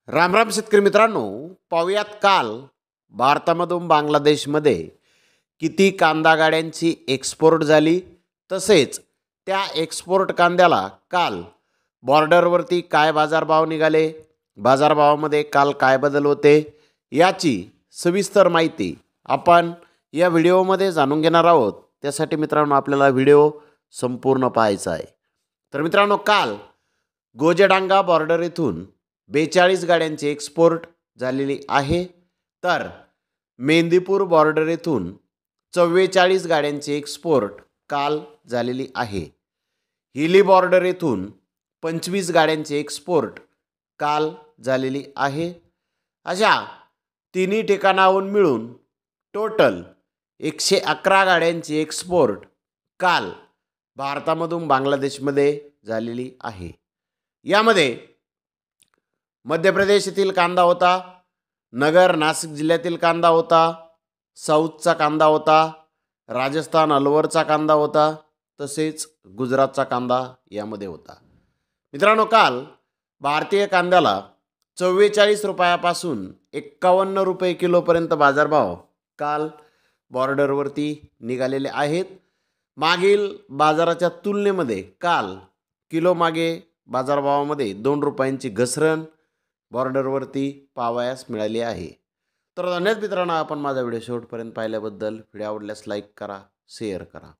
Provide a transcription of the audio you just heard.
राम राम शेतकरी मित्रांनो, पाहुयात काल भारतामधून बांगलादेशमध्ये किती कांदा गाड्यांची एक्सपोर्ट झाली, तसेच त्या एक्सपोर्ट कांद्याला काल बॉर्डरवरती काय बाजारभाव निघाले, बाजारभावामध्ये काल काय बदल होते, याची सविस्तर माहिती आपण या व्हिडिओमध्ये जाणून घेणार आहोत। त्यासाठी मित्रांनो आपल्याला व्हिडिओ संपूर्ण पाहायचा आहे। तर मित्रांनो, काल गोजेडांगा बॉर्डर येथून 42 गाड्यांची एक्सपोर्ट झालेली आहे, तर मेंदीपूर बॉर्डर येथून 44 गाड्यांची एक्सपोर्ट काल झालेली आहे। हिली बॉर्डर येथून 25 गाड्यांची एक्सपोर्ट काल झालेली आहे। अशा तिन्ही ठिकाणाहून मिळून टोटल 111 गाड्यांची एक्सपोर्ट काल भारतामधून बांगलादेशमध्ये झालेली आहे। यामध्ये मध्य प्रदेश येथील कांदा होता, नगर नाशिक जिल्ह्यातील कांदा होता, साऊथचा कांदा होता, राजस्थान अलवरचा कांदा होता, तसेच गुजरातचा कांदा यामध्ये होता। मित्रांनो, काल भारतीय कांद्याला 44 रुपयापासून 51 रुपये किलोपर्यंत बाजारभाव काल बॉर्डरवरती निघालेले आहेत। मागील बाजाराच्या तुलनेमध्ये काल किलो मागे बाजारभावामध्ये 2 रुपयांची घसरण बॉर्डरवरती पाहावयास मिळाली आहे। तर धन्यवाद मित्रांनो, आपण माझा व्हिडिओ शेवटपर्यंत पाहिल्याबद्दल। व्हिडिओ आवडल्यास लाईक करा, शेअर करा।